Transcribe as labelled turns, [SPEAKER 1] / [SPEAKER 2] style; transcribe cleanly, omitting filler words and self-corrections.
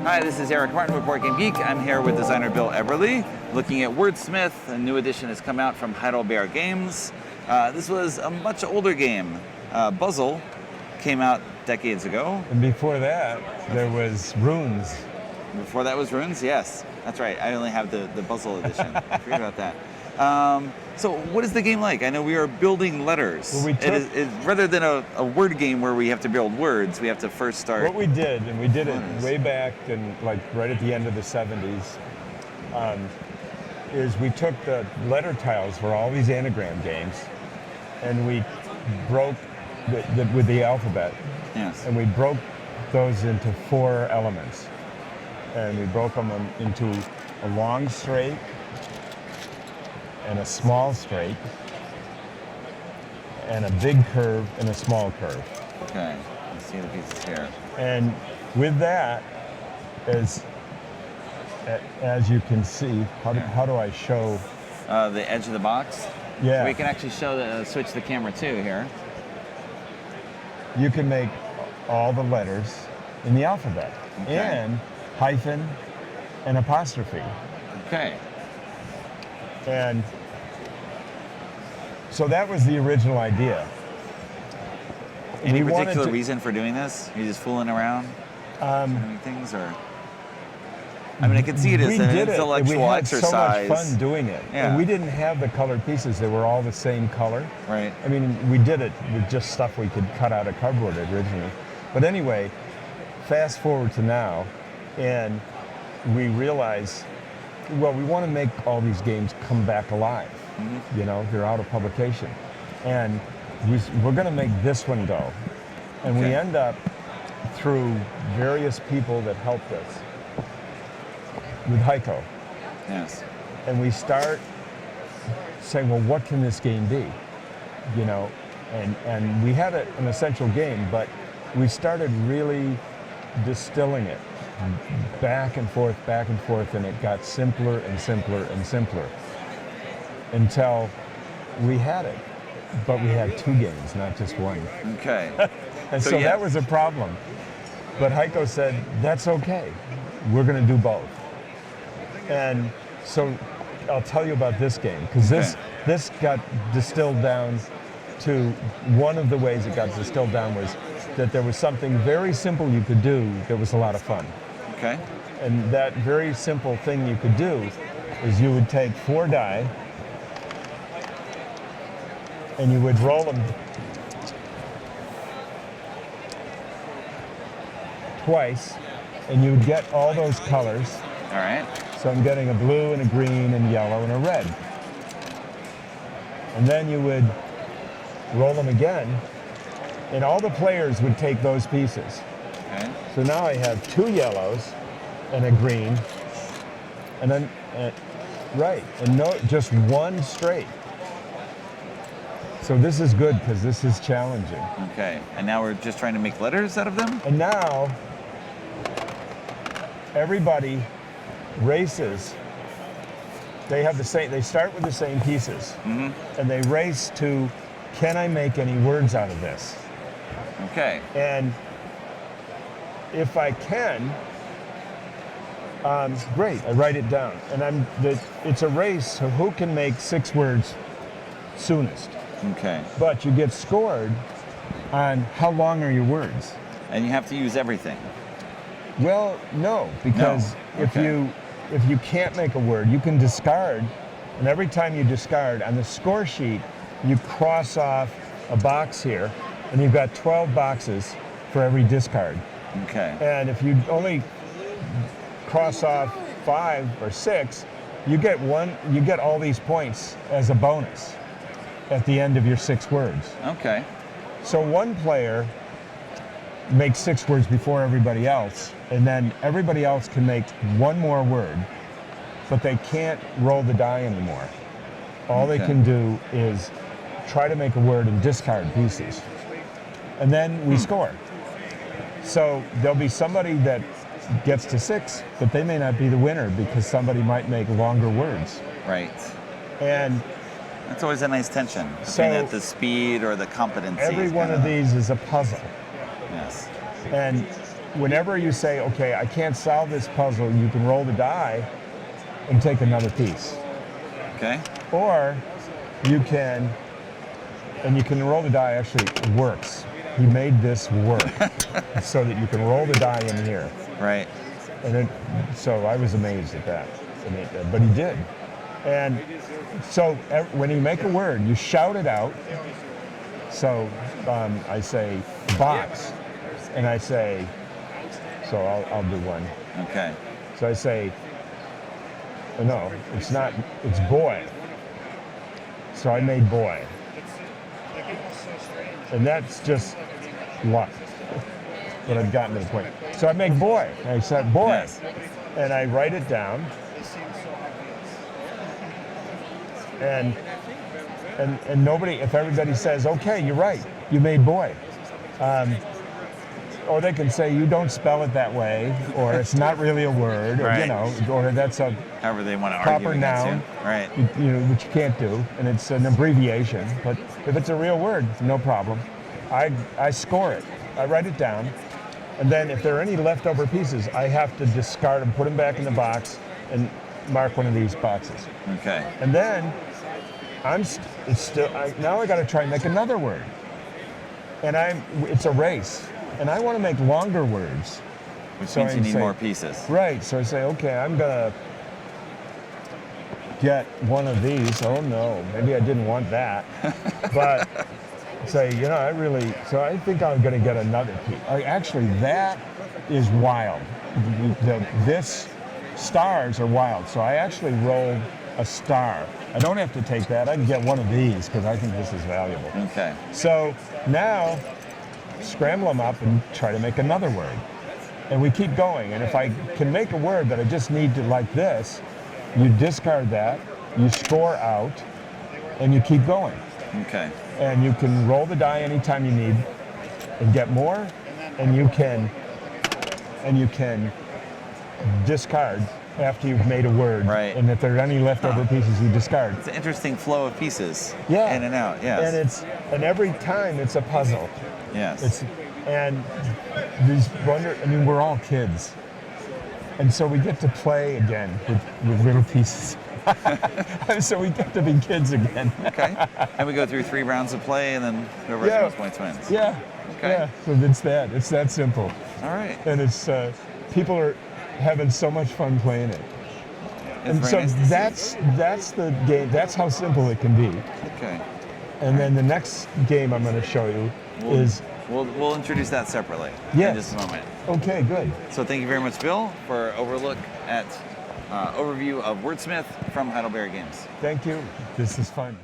[SPEAKER 1] Hi, this is Eric Martin with Board Game Geek. I'm here with designer Bill Eberly, looking at Wordsmith. A new edition has come out from Heidelberg Games. This was a much older game. Puzzle came out decades ago.
[SPEAKER 2] And before that, there was Runes.
[SPEAKER 1] Before that was Runes? Yes, that's right. I only have the Puzzle edition. I forget about that. So what is the game like? I know we are building letters.
[SPEAKER 2] Well,
[SPEAKER 1] rather than a word game where we have to build words, we have to first start.
[SPEAKER 2] What we did, and we did it way back and like right at the end of the 70s, is we took the letter tiles for all these anagram games, and we broke with the alphabet.
[SPEAKER 1] Yes.
[SPEAKER 2] And we broke those into 4 elements, and we broke them into a long straight, and a small straight, and a big curve, and a small curve.
[SPEAKER 1] Okay, let's see the pieces here.
[SPEAKER 2] And with that, as you can see, how do I show?
[SPEAKER 1] The edge of the box?
[SPEAKER 2] Yeah.
[SPEAKER 1] We can actually show switch the camera too here.
[SPEAKER 2] You can make all the letters in the alphabet,
[SPEAKER 1] Okay.
[SPEAKER 2] and hyphen and apostrophe.
[SPEAKER 1] Okay.
[SPEAKER 2] And so that was the original idea.
[SPEAKER 1] Any
[SPEAKER 2] We wanted
[SPEAKER 1] particular
[SPEAKER 2] to-
[SPEAKER 1] reason for doing this? Are you just fooling around? Doing things, or? I mean, I can see it as
[SPEAKER 2] we
[SPEAKER 1] an
[SPEAKER 2] did
[SPEAKER 1] intellectual
[SPEAKER 2] it. We had
[SPEAKER 1] exercise.
[SPEAKER 2] so much fun doing it.
[SPEAKER 1] Yeah.
[SPEAKER 2] And we didn't have the colored pieces. They were all the same color.
[SPEAKER 1] Right.
[SPEAKER 2] I mean, we did it with just stuff we could cut out of cardboard originally. But anyway, fast forward to now, and we realize, well, we want to make all these games come back alive.
[SPEAKER 1] Mm-hmm.
[SPEAKER 2] You know, they're out of publication. And we're going to make this one go. And we
[SPEAKER 1] Okay.
[SPEAKER 2] end up, through various people that helped us, with Heiko.
[SPEAKER 1] Yes.
[SPEAKER 2] And we start saying, well, what can this game be? You know, and we had an essential game, but we started really distilling it back and forth, and it got simpler and simpler and simpler until we had it. But we had 2 games, not just one.
[SPEAKER 1] Okay.
[SPEAKER 2] And
[SPEAKER 1] So,
[SPEAKER 2] so
[SPEAKER 1] yeah.
[SPEAKER 2] that was a problem. But Heiko said, that's okay. We're going to do both. And so I'll tell you about this game, because this got distilled down to, one of the ways it got distilled down was that there was something very simple you could do that was a lot of fun.
[SPEAKER 1] Okay.
[SPEAKER 2] And that very simple thing you could do is you would take 4 die and you would roll them twice, and you would get all those colors.
[SPEAKER 1] All right.
[SPEAKER 2] So I'm getting a blue and a green and yellow and a red. And then you would roll them again, and all the players would take those pieces.
[SPEAKER 1] Okay.
[SPEAKER 2] So now I have 2 yellows and a green, and then, right, and no, just 1 straight. So this is good because this is challenging.
[SPEAKER 1] Okay. And now we're just trying to make letters out of them?
[SPEAKER 2] And now everybody races. They have the same. They start with the same pieces, and they race to, can I make any words out of this?
[SPEAKER 1] Okay.
[SPEAKER 2] And if I can, great. I write it down, and it's a race. So who can make 6 words soonest?
[SPEAKER 1] Okay.
[SPEAKER 2] But you get scored on how long are your words.
[SPEAKER 1] And you have to use everything.
[SPEAKER 2] Well, no, because
[SPEAKER 1] Okay.
[SPEAKER 2] if you can't make a word, you can discard, and every time you discard on the score sheet, you cross off a box here, and you've got 12 boxes for every discard.
[SPEAKER 1] Okay.
[SPEAKER 2] And if you only cross off 5 or 6, you get all these points as a bonus at the end of your 6 words.
[SPEAKER 1] Okay.
[SPEAKER 2] So one player makes 6 words before everybody else, and then everybody else can make 1 more word, but they can't roll the die anymore. All they
[SPEAKER 1] Okay.
[SPEAKER 2] can do is try to make a word and discard pieces. And then we score. So there'll be somebody that gets to 6, but they may not be the winner because somebody might make longer words.
[SPEAKER 1] Right.
[SPEAKER 2] And
[SPEAKER 1] That's always a nice tension
[SPEAKER 2] So-
[SPEAKER 1] between the speed or the competency.
[SPEAKER 2] every one of these is a puzzle.
[SPEAKER 1] Yes.
[SPEAKER 2] And whenever you say, okay, I can't solve this puzzle, you can roll the die and take another piece.
[SPEAKER 1] Okay.
[SPEAKER 2] Or you can roll the die actually works. He made this work so that you can roll the die in here.
[SPEAKER 1] Right.
[SPEAKER 2] So I was amazed at that. But he did. And so when you make a word, you shout it out. So I say box, and I say, so I'll do one.
[SPEAKER 1] Okay.
[SPEAKER 2] So I say, no, it's not, it's boy. So I made boy. And that's just luck. But I've gotten to the point. So I make boy. I said boy.
[SPEAKER 1] Yes.
[SPEAKER 2] And I write it down. And nobody, if everybody says, okay, you're right, you made boy. Or they can say, you don't spell it that way, or it's not really a word, or,
[SPEAKER 1] right.
[SPEAKER 2] Or that's a
[SPEAKER 1] However they want to argue
[SPEAKER 2] proper
[SPEAKER 1] against
[SPEAKER 2] noun,
[SPEAKER 1] you. Right.
[SPEAKER 2] which you can't do, and it's an abbreviation. But if it's a real word, no problem. I score it. I write it down, and then if there are any leftover pieces, I have to discard them, put them back in the box, and mark one of these boxes.
[SPEAKER 1] Okay.
[SPEAKER 2] And then now I got to try and make another word, and it's a race, and I want to make longer words.
[SPEAKER 1] Which means you need more pieces.
[SPEAKER 2] Right. So I say, okay, I'm gonna get one of these. Oh no, maybe I didn't want that. But say, so I think I'm gonna get another piece. Actually, that is wild. This stars are wild. So I actually rolled a star. I don't have to take that. I can get one of these because I think this is valuable.
[SPEAKER 1] Okay.
[SPEAKER 2] So now scramble them up and try to make another word. And we keep going. And if I can make a word that I just need to like this, you discard that, you score out, and you keep going.
[SPEAKER 1] Okay.
[SPEAKER 2] And you can roll the die anytime you need and get more, and you can discard after you've made a word.
[SPEAKER 1] Right.
[SPEAKER 2] And if there are any leftover pieces, you discard.
[SPEAKER 1] It's an interesting flow of pieces.
[SPEAKER 2] Yeah.
[SPEAKER 1] In and out. Yes.
[SPEAKER 2] And every time it's a puzzle.
[SPEAKER 1] Yes.
[SPEAKER 2] We're all kids. And so we get to play again with little pieces. So we get to be kids again.
[SPEAKER 1] Okay. And we go through 3 rounds of play, and then whoever has the most points wins.
[SPEAKER 2] Yeah.
[SPEAKER 1] Okay.
[SPEAKER 2] Yeah. So it's that simple.
[SPEAKER 1] All right.
[SPEAKER 2] And it's people are having so much fun playing it. And so that's the game. That's how simple it can be.
[SPEAKER 1] Okay.
[SPEAKER 2] And then the next game I'm going to show you is.
[SPEAKER 1] We'll introduce that separately
[SPEAKER 2] Yes.
[SPEAKER 1] in just a moment.
[SPEAKER 2] Okay, good.
[SPEAKER 1] So thank you very much, Bill, for overview of Wordsmith from Heidelberg Games.
[SPEAKER 2] Thank you. This is fun.